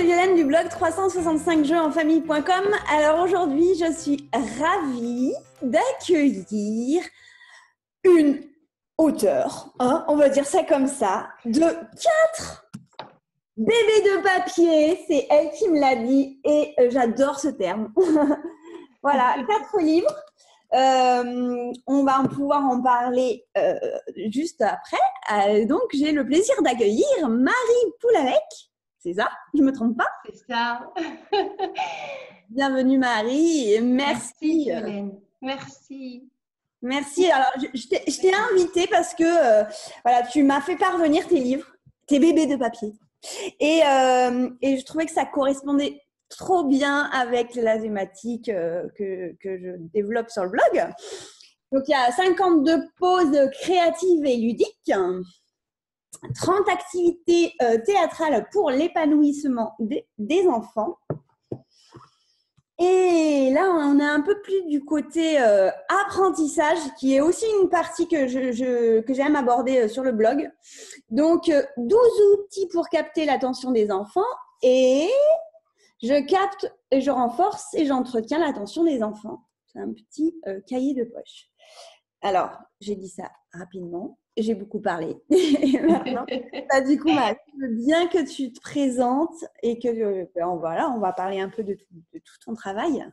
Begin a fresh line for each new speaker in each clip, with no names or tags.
Violaine du blog 365jeuxenfamille.com. Alors aujourd'hui, je suis ravie d'accueillir une auteure, on va dire ça comme ça, de 4 bébés de papier. C'est elle qui me l'a dit et j'adore ce terme. Voilà, 4 livres. On va pouvoir en parler juste après. Donc, j'ai le plaisir d'accueillir Marie Poulalec. C'est ça? Je ne me trompe pas?
C'est ça.
Bienvenue Marie. Et merci.
Violaine. Merci.
Merci. Alors, je t'ai invitée parce que voilà, tu m'as fait parvenir tes livres, tes bébés de papier. Et je trouvais que ça correspondait trop bien avec la thématique que je développe sur le blog. Donc, il y a 52 pauses créatives et ludiques, 30 activités théâtrales pour l'épanouissement des enfants. Et là, on est un peu plus du côté apprentissage, qui est aussi une partie que j'aime aborder sur le blog. Donc, 12 outils pour capter l'attention des enfants et je capte et je renforce et j'entretiens l'attention des enfants. C'est un petit cahier de poche. Alors, j'ai dit ça rapidement. J'ai beaucoup parlé. Et maintenant, du coup, Marie, je veux bien que tu te présentes et que on va parler un peu de tout ton travail.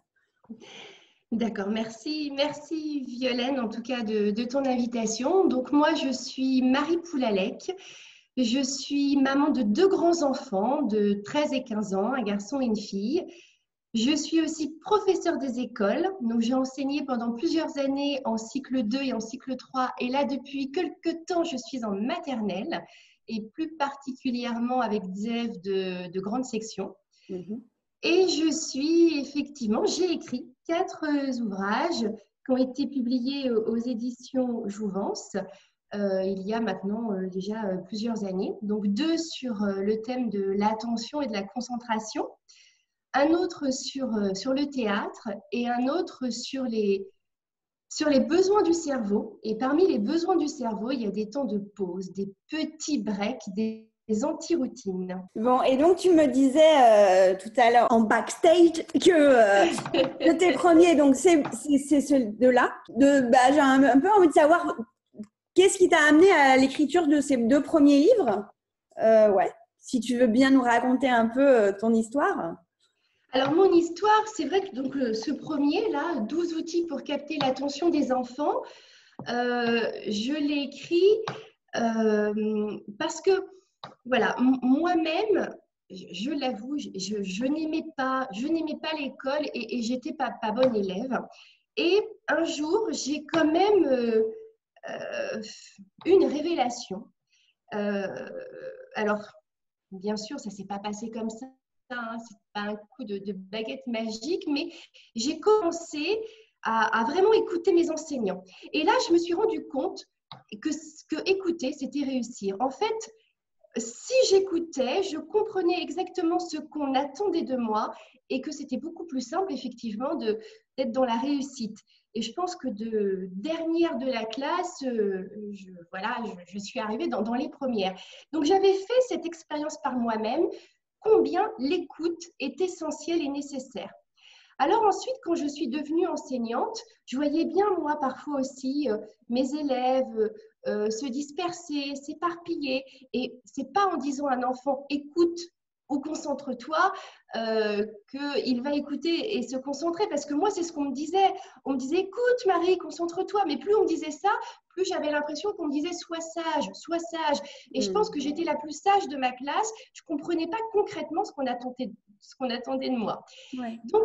D'accord, merci Violaine en tout cas de ton invitation. Donc moi, je suis Marie Poulalec. Je suis maman de 2 grands-enfants de 13 et 15 ans, un garçon et une fille. Je suis aussi professeure des écoles. Donc, j'ai enseigné pendant plusieurs années en cycle 2 et en cycle 3. Et là, depuis quelques temps, je suis en maternelle et plus particulièrement avec des élèves de grande section. Et j'ai écrit 4 ouvrages qui ont été publiés aux éditions Jouvence. Il y a maintenant déjà plusieurs années. Donc 2 sur le thème de l'attention et de la concentration, un autre sur le théâtre et un autre sur les besoins du cerveau. Et parmi les besoins du cerveau, il y a des temps de pause, des petits breaks, des anti-routines.
Bon, et donc tu me disais tout à l'heure en backstage que tes premiers, donc c'est ceux de là. J'ai un peu envie de savoir qu'est-ce qui t'a amené à l'écriture de ces 2 premiers livres. Ouais, si tu veux bien nous raconter un peu ton histoire.
Alors, mon histoire, c'est vrai que donc, ce premier, là, 12 outils pour capter l'attention des enfants, je l'ai écrit parce que, voilà, moi-même, je l'avoue, je n'aimais pas l'école et j'étais pas bonne élève. Et un jour, j'ai quand même une révélation. Alors, bien sûr, ça ne s'est pas passé comme ça. C'est pas un coup de baguette magique, mais j'ai commencé à vraiment écouter mes enseignants. Et là, je me suis rendu compte que écouter, c'était réussir. En fait, si j'écoutais, je comprenais exactement ce qu'on attendait de moi et que c'était beaucoup plus simple, effectivement, d'être dans la réussite. Et je pense que de dernière de la classe, je suis arrivée dans les premières. Donc, j'avais fait cette expérience par moi-même, combien l'écoute est essentielle et nécessaire. Alors ensuite, quand je suis devenue enseignante, je voyais bien, moi, parfois aussi, mes élèves se disperser, s'éparpiller. Et ce n'est pas en disant à un enfant « écoute » ou « concentre-toi » qu'il va écouter et se concentrer. Parce que moi, c'est ce qu'on me disait. On me disait « écoute, Marie, concentre-toi ». Mais plus on me disait ça, plus j'avais l'impression qu'on me disait « sois sage, sois sage ». Et je pense que j'étais la plus sage de ma classe. Je ne comprenais pas concrètement ce qu'on attendait de moi.
Ouais.
Donc,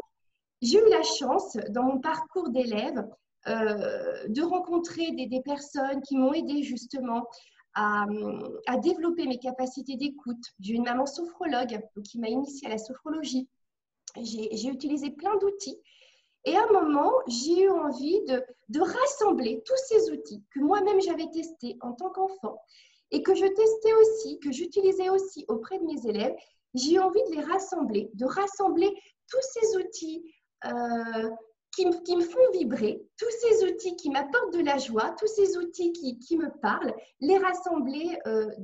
j'ai eu la chance, dans mon parcours d'élève, de rencontrer des personnes qui m'ont aidée justement à développer mes capacités d'écoute. J'ai une maman sophrologue qui m'a initiée à la sophrologie. J'ai utilisé plein d'outils. Et à un moment, j'ai eu envie de rassembler tous ces outils que moi-même j'avais testés en tant qu'enfant et que je testais aussi, que j'utilisais aussi auprès de mes élèves. J'ai eu envie de rassembler tous ces outils qui me font vibrer, tous ces outils qui m'apportent de la joie, tous ces outils qui me parlent, les rassembler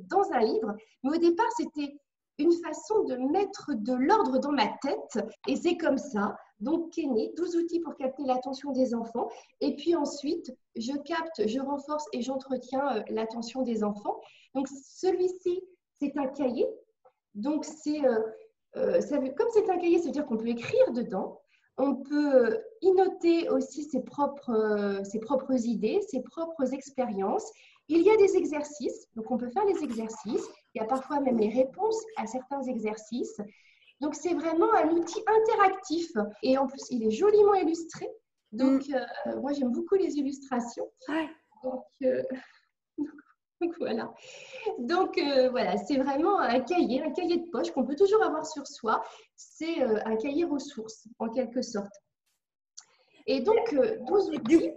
dans un livre. Mais au départ, c'était une façon de mettre de l'ordre dans ma tête. Et c'est comme ça, donc, qu'est né 12 outils pour capter l'attention des enfants. Et puis ensuite, je capte, je renforce et j'entretiens l'attention des enfants. Donc, celui-ci, c'est un cahier. Donc, comme c'est un cahier, ça veut dire qu'on peut écrire dedans. On peut y noter aussi ses propres idées, ses propres expériences. Il y a des exercices, donc on peut faire les exercices. Il y a parfois même les réponses à certains exercices. Donc, c'est vraiment un outil interactif. Et en plus, il est joliment illustré. Donc, moi, j'aime beaucoup les illustrations.
Ouais.
Donc, voilà. Donc, voilà, c'est vraiment un cahier de poche qu'on peut toujours avoir sur soi. C'est un cahier ressources, en quelque sorte. Et donc, 12 outils.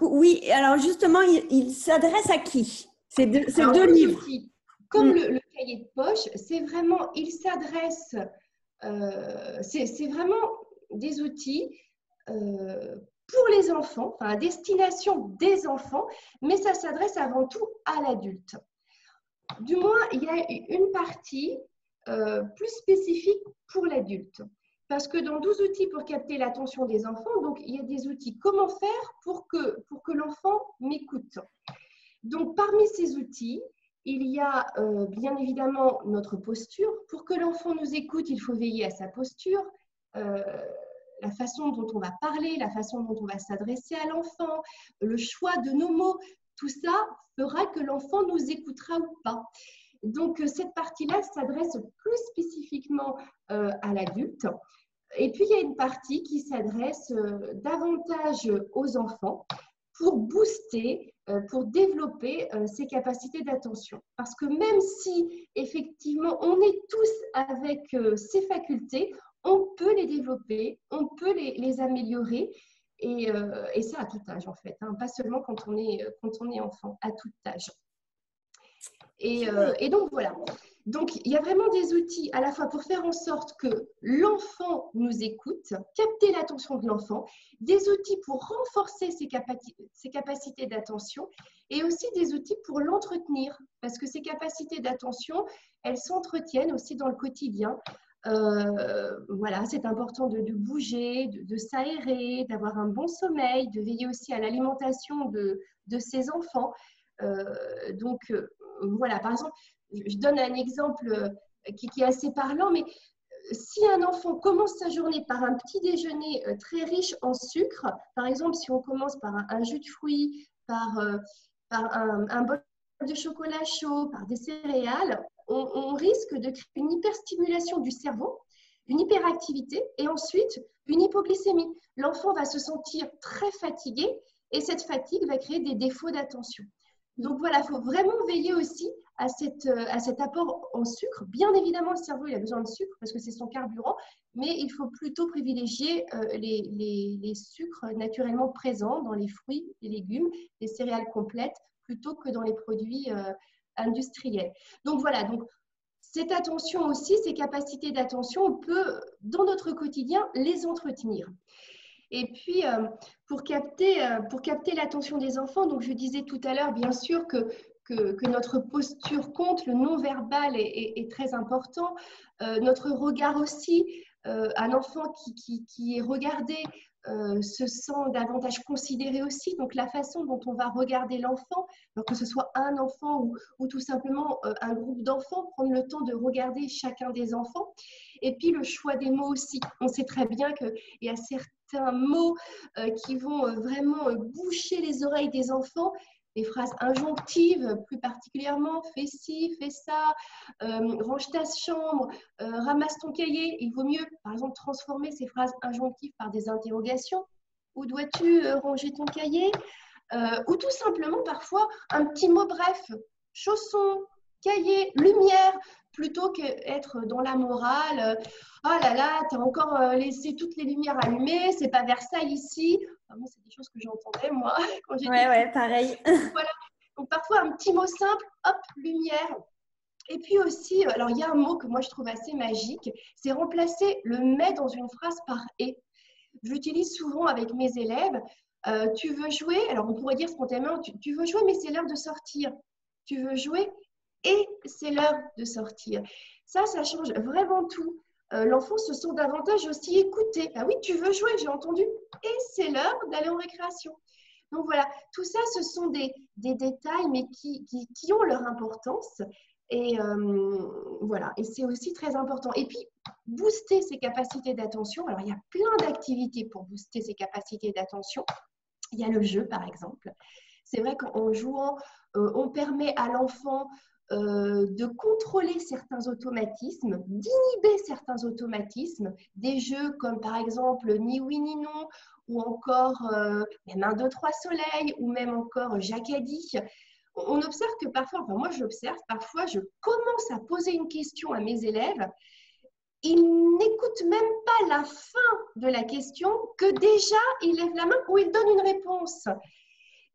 Oui, alors justement, il s'adresse à qui? Ces
Alors,
deux
12
livres.
outils, comme le cahier de poche, c'est vraiment, il s'adresse, c'est vraiment des outils pour les enfants, enfin, à destination des enfants, mais ça s'adresse avant tout à l'adulte. Du moins, il y a une partie plus spécifique pour l'adulte. Parce que dans 12 outils pour capter l'attention des enfants, donc il y a des outils comment faire pour que l'enfant m'écoute. Donc, parmi ces outils, il y a bien évidemment notre posture. Pour que l'enfant nous écoute, il faut veiller à sa posture, la façon dont on va parler, la façon dont on va s'adresser à l'enfant, le choix de nos mots. Tout ça fera que l'enfant nous écoutera ou pas. Donc, cette partie-là s'adresse plus spécifiquement à l'adulte. Et puis, il y a une partie qui s'adresse davantage aux enfants pour booster, pour développer ses capacités d'attention. Parce que même si, effectivement, on est tous avec ces facultés, on peut les développer, on peut les améliorer. Et ça à tout âge, en fait, hein, pas seulement quand on est enfant, à tout âge. Et donc, voilà. Donc, il y a vraiment des outils à la fois pour faire en sorte que l'enfant nous écoute, capter l'attention de l'enfant, des outils pour renforcer ses capacités d'attention et aussi des outils pour l'entretenir. Parce que ces capacités d'attention, elles s'entretiennent aussi dans le quotidien. Voilà, c'est important de bouger, de s'aérer, d'avoir un bon sommeil, de veiller aussi à l'alimentation de ses enfants. Donc, voilà, par exemple, je donne un exemple qui est assez parlant, mais si un enfant commence sa journée par un petit déjeuner très riche en sucre, par exemple, si on commence par un jus de fruits, par un bol de chocolat chaud, par des céréales, on risque de créer une hyperstimulation du cerveau, une hyperactivité et ensuite une hypoglycémie. L'enfant va se sentir très fatigué et cette fatigue va créer des défauts d'attention. Donc voilà, il faut vraiment veiller aussi à cet apport en sucre. Bien évidemment, le cerveau il a besoin de sucre parce que c'est son carburant, mais il faut plutôt privilégier les sucres naturellement présents dans les fruits, les légumes, les céréales complètes, plutôt que dans les produits industriels. Donc voilà, donc cette attention aussi, ces capacités d'attention, on peut, dans notre quotidien, les entretenir. Et puis, pour capter l'attention des enfants, donc je disais tout à l'heure, bien sûr, que notre posture compte, le non-verbal est très important, notre regard aussi. Un enfant qui est regardé se sent davantage considéré aussi. Donc, la façon dont on va regarder l'enfant, alors que ce soit un enfant ou tout simplement un groupe d'enfants, prendre le temps de regarder chacun des enfants. Et puis, le choix des mots aussi. On sait très bien qu'il y a certains mots qui vont vraiment boucher les oreilles des enfants. Des phrases injonctives, plus particulièrement « fais ci, fais ça »,« range ta chambre »,« ramasse ton cahier ». Il vaut mieux, par exemple, transformer ces phrases injonctives par des interrogations. « Où dois-tu ranger ton cahier ?» Ou tout simplement, parfois, un petit mot bref. « Chaussons, cahier, lumière », plutôt qu'être dans la morale. « Oh là là, tu as encore laissé toutes les lumières allumées, c'est pas Versailles ici ». Enfin, c'est des choses que j'entendais, moi, quand j'étais
Ouais, pareil.
Voilà. Donc, parfois, un petit mot simple, hop, lumière. Et puis aussi, alors, il y a un mot que moi, je trouve assez magique, c'est remplacer le « mais » dans une phrase par « et ». J'utilise souvent avec mes élèves, tu veux jouer, alors on pourrait dire spontanément, tu veux jouer, mais c'est l'heure de sortir. Tu veux jouer et c'est l'heure de sortir. Ça change vraiment tout. L'enfant se sent davantage aussi écouté. Ah oui, tu veux jouer, j'ai entendu. Et c'est l'heure d'aller en récréation. Donc voilà, tout ça, ce sont des détails, mais qui ont leur importance. Et voilà, et c'est aussi très important. Et puis, booster ses capacités d'attention. Alors, il y a plein d'activités pour booster ses capacités d'attention. Il y a le jeu, par exemple. C'est vrai qu'en jouant, on permet à l'enfant de contrôler certains automatismes, d'inhiber certains automatismes, des jeux comme par exemple Ni oui ni non, ou encore même 1, 2, 3 soleil, ou même encore Jacadi. On observe que parfois, enfin moi je l'observe, parfois je commence à poser une question à mes élèves, ils n'écoutent même pas la fin de la question que déjà ils lèvent la main ou ils donnent une réponse.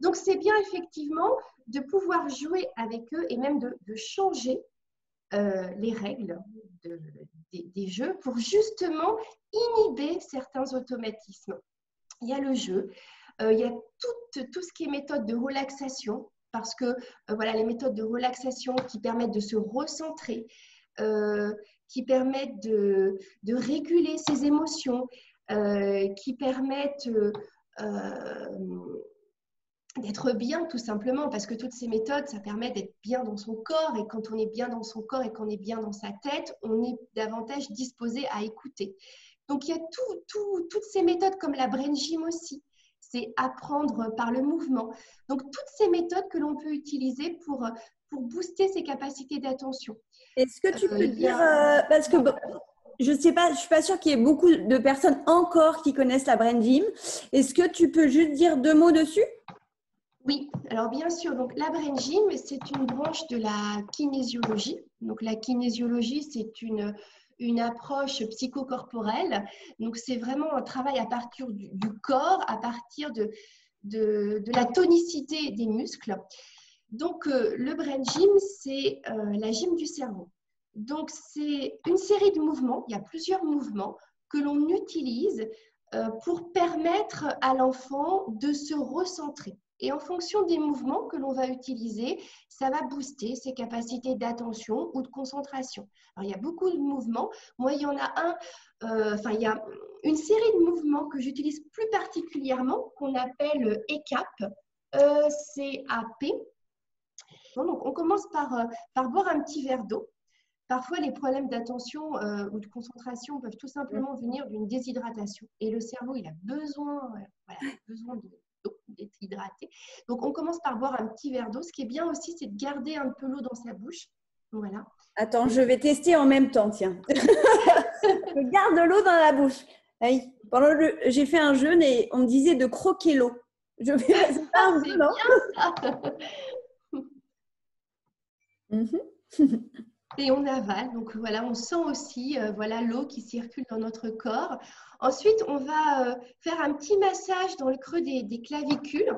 Donc, c'est bien effectivement de pouvoir jouer avec eux et même de changer les règles des jeux pour justement inhiber certains automatismes. Il y a le jeu, il y a tout ce qui est méthode de relaxation, parce que voilà, les méthodes de relaxation qui permettent de se recentrer, qui permettent de réguler ses émotions, qui permettent d'être bien tout simplement, parce que toutes ces méthodes, ça permet d'être bien dans son corps, et quand on est bien dans son corps et qu'on est bien dans sa tête, on est davantage disposé à écouter. Donc il y a toutes ces méthodes comme la brain gym aussi, c'est apprendre par le mouvement. Donc toutes ces méthodes que l'on peut utiliser pour booster ses capacités d'attention.
Est-ce que tu peux dire, parce que je ne sais pas, je ne suis pas sûre qu'il y ait beaucoup de personnes encore qui connaissent la brain gym. Est-ce que tu peux juste dire 2 mots dessus?
Oui, alors bien sûr, donc la brain gym, c'est une branche de la kinésiologie. Donc la kinésiologie, c'est une approche psychocorporelle. Donc c'est vraiment un travail à partir du corps, à partir de la tonicité des muscles. Donc le brain gym, c'est la gym du cerveau. Donc c'est une série de mouvements, il y a plusieurs mouvements que l'on utilise pour permettre à l'enfant de se recentrer. Et en fonction des mouvements que l'on va utiliser, ça va booster ses capacités d'attention ou de concentration. Alors, il y a beaucoup de mouvements. Moi, il y en a il y a une série de mouvements que j'utilise plus particulièrement, qu'on appelle ECAP, E-C-A-P. Donc, on commence par boire un petit verre d'eau. Parfois, les problèmes d'attention ou de concentration peuvent tout simplement venir d'une déshydratation. Et le cerveau, il a besoin d'être hydraté. Donc, on commence par boire un petit verre d'eau. Ce qui est bien aussi, c'est de garder un peu l'eau dans sa bouche. Voilà.
Attends, je vais tester en même temps, tiens. Je garde l'eau dans la bouche. J'ai fait un jeûne et on me disait de croquer l'eau. C'est pas un
c'est
non?
bien ça. Et on avale, donc voilà, on sent aussi voilà, l'eau qui circule dans notre corps. Ensuite, on va faire un petit massage dans le creux des clavicules,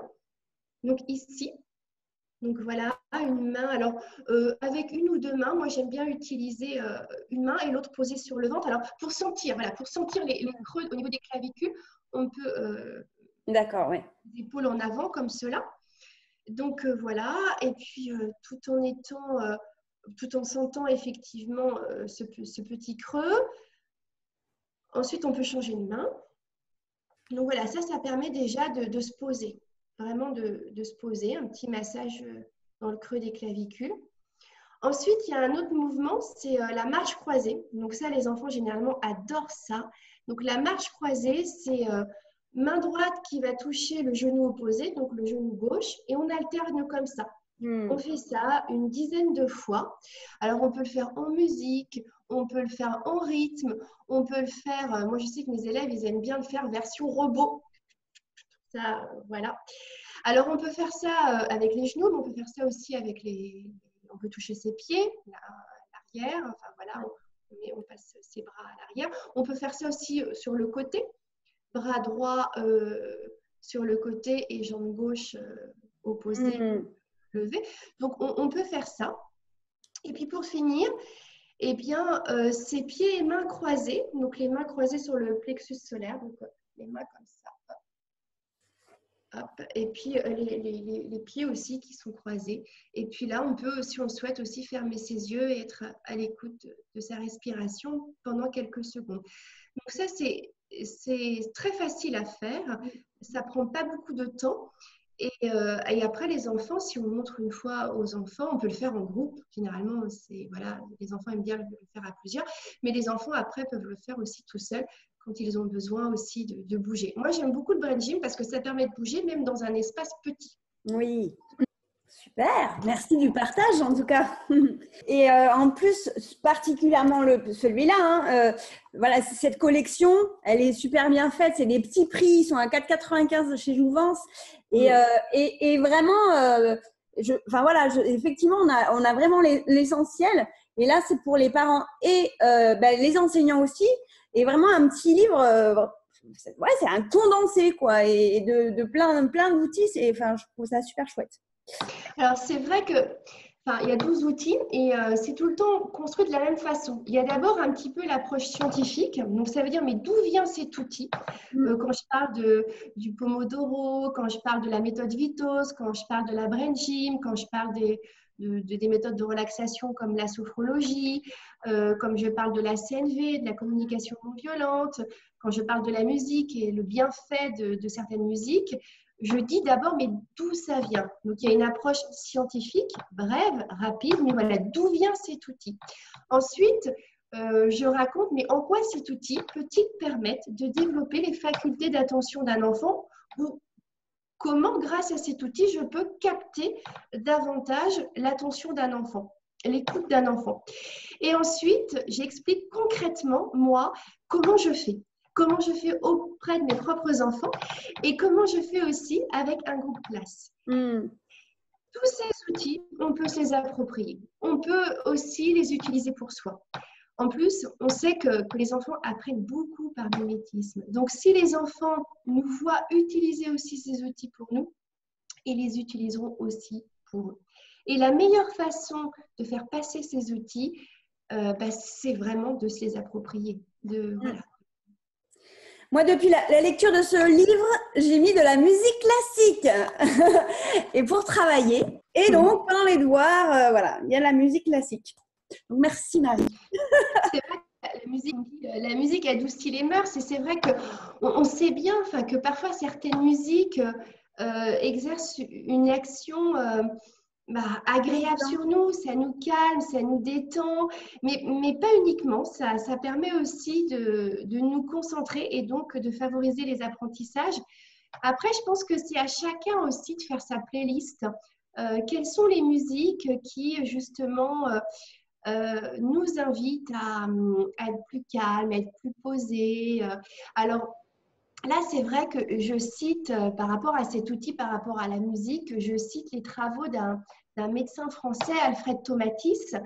donc ici. Donc voilà, une main, alors avec une ou 2 mains, moi j'aime bien utiliser une main et l'autre posée sur le ventre. Alors pour sentir, voilà, pour sentir les creux au niveau des clavicules, on peut
D'accord, oui.
les épaules en avant comme cela. Donc voilà, et puis tout en sentant effectivement ce petit creux. Ensuite, on peut changer de main. Donc voilà, ça permet déjà de se poser, vraiment de se poser, un petit massage dans le creux des clavicules. Ensuite, il y a un autre mouvement, c'est la marche croisée. Donc ça, les enfants généralement adorent ça. Donc la marche croisée, c'est main droite qui va toucher le genou opposé, donc le genou gauche, et on alterne comme ça. On fait ça une dizaine de fois. Alors, on peut le faire en musique, on peut le faire en rythme, on peut le faire… moi, je sais que mes élèves, ils aiment bien le faire version robot. Ça, voilà. Alors, on peut faire ça avec les genoux, mais on peut faire ça aussi avec les… On peut toucher ses pieds, l'arrière, enfin voilà, on passe ses bras à l'arrière. On peut faire ça aussi sur le côté, bras droit sur le côté et jambe gauche opposée. Levé. Donc, on peut faire ça. Et puis, pour finir, eh bien, ses pieds et mains croisés. Donc, les mains croisées sur le plexus solaire. Donc, les mains comme ça. Hop. Et puis les pieds aussi qui sont croisés. Et puis là, on peut, si on le souhaite, aussi fermer ses yeux et être à l'écoute de sa respiration pendant quelques secondes. Donc ça, c'est très facile à faire. Ça prend pas beaucoup de temps. Et après, les enfants, si on montre une fois aux enfants, on peut le faire en groupe. Généralement, voilà, les enfants aiment bien le faire à plusieurs. Mais les enfants, après, peuvent le faire aussi tout seuls quand ils ont besoin aussi de bouger. Moi, j'aime beaucoup le brain gym parce que ça permet de bouger même dans un espace petit.
Oui, super. Merci du partage en tout cas. Et en plus, particulièrement celui-là, hein, voilà, cette collection, elle est super bien faite. C'est des petits prix, ils sont à 4,95 chez Jouvence. Et vraiment, enfin voilà, effectivement, on a vraiment l'essentiel. Et là, c'est pour les parents et les enseignants aussi. Et vraiment un petit livre, ouais, c'est un condensé quoi, et de plein d'outils. Enfin, je trouve ça super chouette.
Alors, c'est vrai que, enfin, il y a 12 outils et c'est tout le temps construit de la même façon. Il y a d'abord un petit peu l'approche scientifique. Donc, ça veut dire, mais d'où vient cet outil? Quand je parle du Pomodoro, quand je parle de la méthode Vitos, quand je parle de la Brain Gym, quand je parle des méthodes de relaxation comme la sophrologie, comme je parle de la CNV, de la communication non violente, quand je parle de la musique et le bienfait de certaines musiques, je dis d'abord, mais d'où ça vient? Donc, il y a une approche scientifique, brève, rapide, mais voilà, d'où vient cet outil? Ensuite, je raconte, mais en quoi cet outil peut-il permettre de développer les facultés d'attention d'un enfant ou comment, grâce à cet outil, je peux capter davantage l'attention d'un enfant, l'écoute d'un enfant. Et ensuite, j'explique concrètement, moi, comment je fais auprès de mes propres enfants et comment je fais aussi avec un groupe classe. Tous ces outils, on peut se les approprier. On peut aussi les utiliser pour soi. En plus, on sait que les enfants apprennent beaucoup par mimétisme. Donc, si les enfants nous voient utiliser aussi ces outils pour nous, ils les utiliseront aussi pour eux. Et la meilleure façon de faire passer ces outils, c'est vraiment de se les approprier. Voilà.
Moi, depuis la lecture de ce livre, j'ai mis de la musique classique et pour travailler. Et donc, pendant les devoirs, voilà, il y a la musique classique. Donc, merci Marie.
C'est vrai que la musique adoucit les mœurs et c'est vrai qu'on sait bien que parfois certaines musiques exercent une action agréable sur nous, ça nous calme, ça nous détend, mais pas uniquement, ça permet aussi de nous concentrer et donc de favoriser les apprentissages. Après, je pense que c'est à chacun aussi de faire sa playlist. Quelles sont les musiques qui justement nous invitent à être plus calme, à être plus posé. Alors, là, c'est vrai que je cite, par rapport à cet outil, par rapport à la musique, je cite les travaux d'un médecin français, Alfred Tomatis,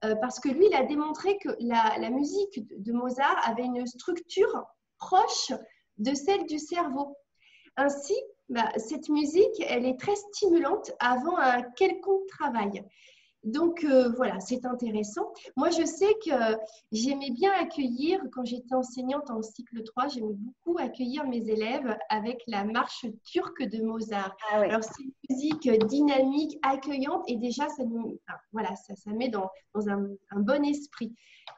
parce que lui, il a démontré que la musique de Mozart avait une structure proche de celle du cerveau. Ainsi, cette musique, elle est très stimulante avant un quelconque travail. Donc, voilà, c'est intéressant. Moi, je sais que j'aimais bien accueillir, quand j'étais enseignante en cycle 3, j'aimais beaucoup accueillir mes élèves avec la marche turque de Mozart.
Ah ouais.
Alors, c'est une musique dynamique, accueillante, et déjà, ça met dans un bon esprit.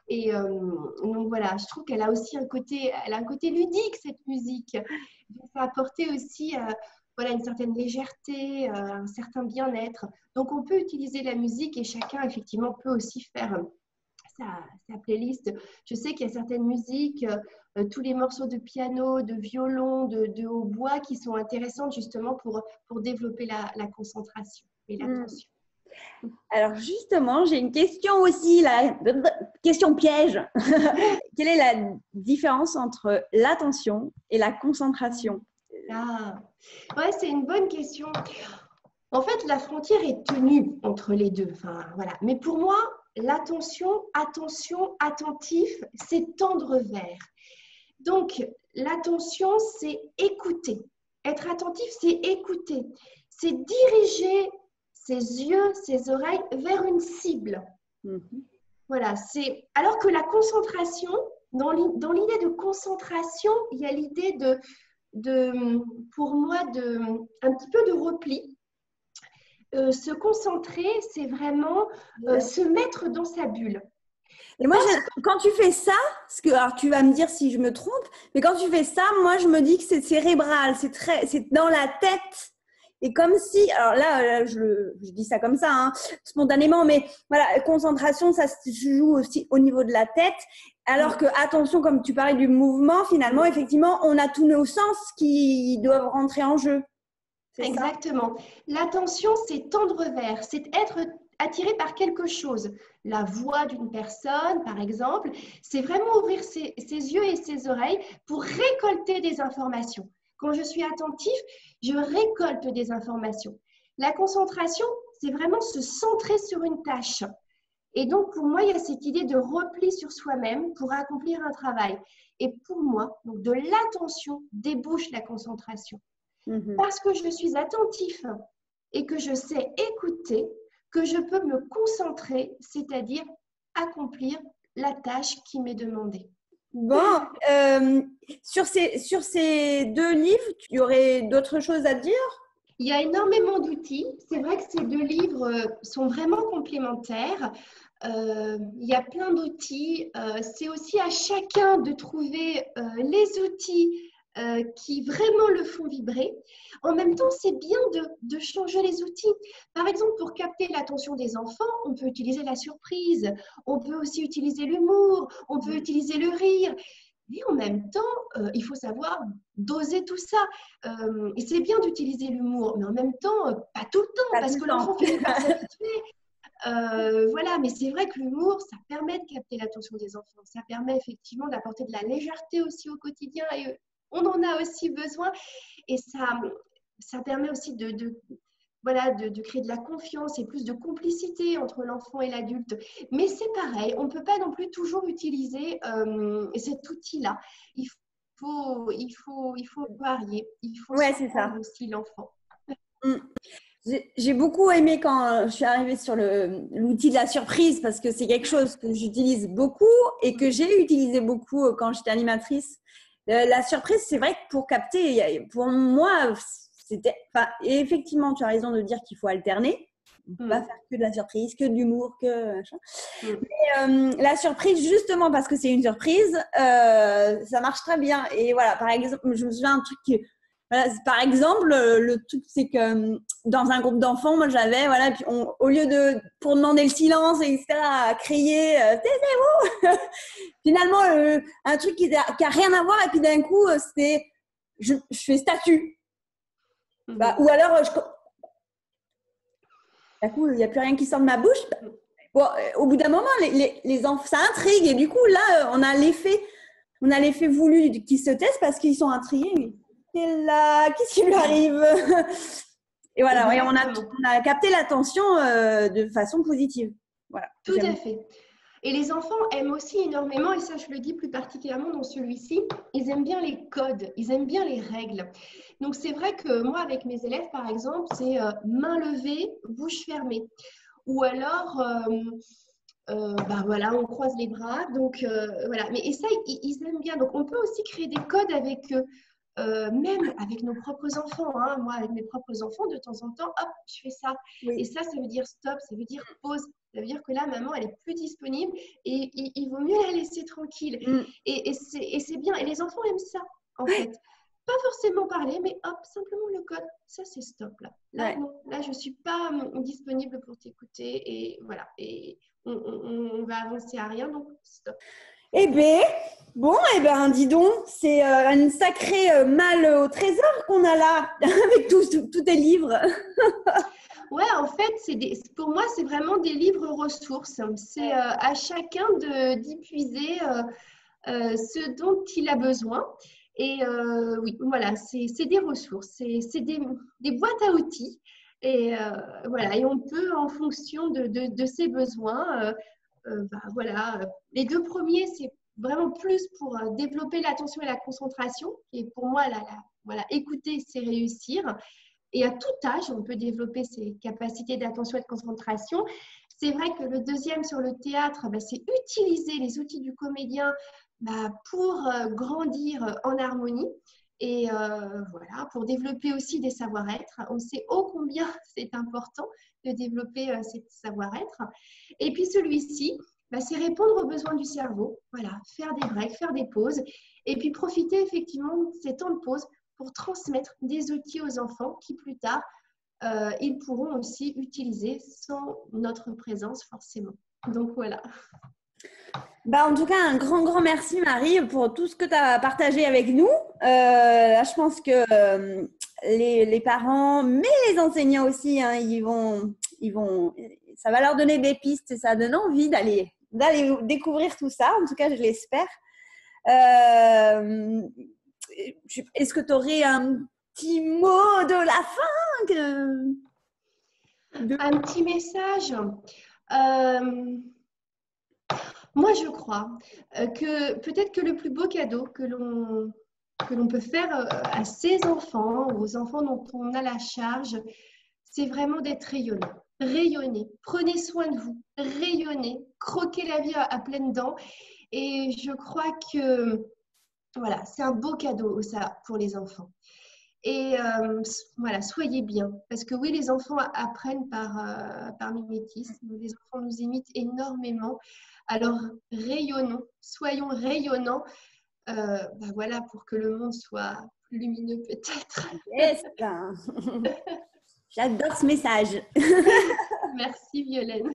Et donc, voilà, je trouve qu'elle a aussi un côté ludique, cette musique. Donc, ça apportait aussi voilà, une certaine légèreté, un certain bien-être. Donc, on peut utiliser la musique et chacun, effectivement, peut aussi faire sa playlist. Je sais qu'il y a certaines musiques, tous les morceaux de piano, de violon, de hautbois qui sont intéressantes justement pour développer la concentration et l'attention.
Alors justement, j'ai une question aussi, question piège. Quelle est la différence entre l'attention et la concentration?
Ouais, c'est une bonne question. En fait, la frontière est tenue entre les deux. Enfin, voilà. Mais pour moi, l'attention, attentif, c'est tendre vers. Donc, l'attention, c'est écouter. Être attentif, c'est écouter. C'est diriger ses yeux, ses oreilles vers une cible. Voilà. Alors que la concentration, dans l'idée de concentration, il y a l'idée pour moi, un petit peu de repli. Se concentrer, c'est vraiment se mettre dans sa bulle.
Et moi, quand tu fais ça, alors tu vas me dire si je me trompe, mais quand tu fais ça, moi, je me dis que c'est cérébral, c'est dans la tête. Et comme si, alors là, je dis ça comme ça, hein, spontanément, mais voilà, concentration, ça se joue aussi au niveau de la tête. Alors que, attention, comme tu parlais du mouvement, finalement, effectivement, on a tous nos sens qui doivent rentrer en jeu.
Exactement. L'attention, c'est tendre vers, c'est être attiré par quelque chose. La voix d'une personne, par exemple, c'est vraiment ouvrir ses yeux et ses oreilles pour récolter des informations. Quand je suis attentif, je récolte des informations. La concentration, c'est vraiment se centrer sur une tâche. Et donc, pour moi, il y a cette idée de repli sur soi-même pour accomplir un travail. Et pour moi, donc, de l'attention débouche la concentration. Parce que je suis attentif et que je sais écouter, que je peux me concentrer, c'est-à-dire accomplir la tâche qui m'est demandée.
Bon, sur ces deux livres, il y aurait d'autres choses à dire?
Il y a énormément d'outils. C'est vrai que ces deux livres sont vraiment complémentaires. Il y a plein d'outils. C'est aussi à chacun de trouver les outils qui vraiment le font vibrer. En même temps, c'est bien de changer les outils. Par exemple, pour capter l'attention des enfants, on peut utiliser la surprise, on peut aussi utiliser l'humour, on peut utiliser le rire. Mais en même temps, il faut savoir doser tout ça. Et c'est bien d'utiliser l'humour, mais en même temps, pas tout le temps, parce que l'enfant finit par s'habituer. Voilà, mais c'est vrai que l'humour, ça permet de capter l'attention des enfants. Ça permet effectivement d'apporter de la légèreté aussi au quotidien. Et on en a aussi besoin. Et ça permet aussi voilà, de créer de la confiance et plus de complicité entre l'enfant et l'adulte. Mais c'est pareil, on ne peut pas non plus toujours utiliser cet outil-là. Il faut varier. Il faut surprendre aussi l'enfant.
J'ai beaucoup aimé quand je suis arrivée sur l'outil de la surprise parce que c'est quelque chose que j'utilise beaucoup et que j'ai utilisé beaucoup quand j'étais animatrice. La surprise, c'est vrai que pour capter, pour moi, et effectivement, tu as raison de dire qu'il faut alterner. On ne peut pas faire que de la surprise, que de l'humour, que machin. Mais la surprise, justement parce que c'est une surprise, ça marche très bien. Et voilà, par exemple, je me souviens d'un truc qui… Voilà, par exemple, le truc, c'est que dans un groupe d'enfants, moi j'avais, voilà, puis au lieu pour demander le silence, etc., à crier, taisez-vous, finalement, un truc qui a rien à voir, et puis d'un coup, c'était, je fais statue. Ou alors, d'un coup, il n'y a plus rien qui sort de ma bouche. Bon, au bout d'un moment, les enfants, ça intrigue, et du coup, là, on a l'effet voulu qui se teste parce qu'ils sont intrigués. Et là, qu'est-ce qui lui arrive? Et voilà, ouais, on a capté l'attention de façon positive. Voilà,
tout à fait. Et les enfants aiment aussi énormément, et ça je le dis plus particulièrement dans celui-ci, ils aiment bien les codes, ils aiment bien les règles. Donc c'est vrai que moi avec mes élèves par exemple, c'est main levée, bouche fermée. Ou alors, voilà, on croise les bras. Donc voilà, et ça ils aiment bien. Donc on peut aussi créer des codes avec eux. Même avec nos propres enfants, hein. Moi avec mes propres enfants, de temps en temps, hop, je fais ça. Oui. Et ça veut dire stop, ça veut dire pause, ça veut dire que là, maman, elle est plus disponible et il vaut mieux la laisser tranquille. Et c'est bien, et les enfants aiment ça, en fait. Pas forcément parler, mais hop, simplement le code, ça c'est stop là. Là, non, là je suis pas disponible pour t'écouter et voilà, et on va avancer à rien, donc stop.
Eh bien, bon, dis donc, c'est une sacrée malle au trésor qu'on a là, avec tous tes livres.
Ouais, en fait, pour moi, c'est vraiment des livres ressources. C'est à chacun d'y puiser ce dont il a besoin. Et oui, voilà, c'est des ressources, c'est des boîtes à outils. Et voilà, et on peut, en fonction de ses besoins, voilà, les deux premiers, c'est vraiment plus pour développer l'attention et la concentration. Et pour moi, voilà, écouter, c'est réussir. Et à tout âge, on peut développer ses capacités d'attention et de concentration. C'est vrai que le deuxième sur le théâtre, c'est utiliser les outils du comédien pour grandir en harmonie. Et voilà, pour développer aussi des savoir-être. On sait ô combien c'est important de développer ces savoir-être. Et puis celui-ci, bah, c'est répondre aux besoins du cerveau. Voilà, faire des breaks, faire des pauses. Et puis profiter effectivement de ces temps de pause pour transmettre des outils aux enfants qui plus tard, ils pourront aussi utiliser sans notre présence forcément. Donc voilà.
Bah, en tout cas, un grand, grand merci Marie pour tout ce que tu as partagé avec nous. Là, je pense que les parents, mais les enseignants aussi, hein, ça va leur donner des pistes, ça donne envie d'aller découvrir tout ça. En tout cas, je l'espère. Est-ce que tu aurais un petit mot de la fin
Un petit message. Moi, je crois que peut-être que le plus beau cadeau que l'on peut faire à ses enfants ou aux enfants dont on a la charge, c'est vraiment d'être rayonnant. Rayonnez, prenez soin de vous, rayonnez, croquez la vie à pleines dents. Et je crois que voilà, c'est un beau cadeau ça pour les enfants. Et voilà, soyez bien. Parce que oui, les enfants apprennent par mimétisme. Les enfants nous imitent énormément. Alors, rayonnons, soyons rayonnants. Bah voilà, pour que le monde soit plus lumineux peut-être.
Yes. J'adore ce message.
Merci Violaine.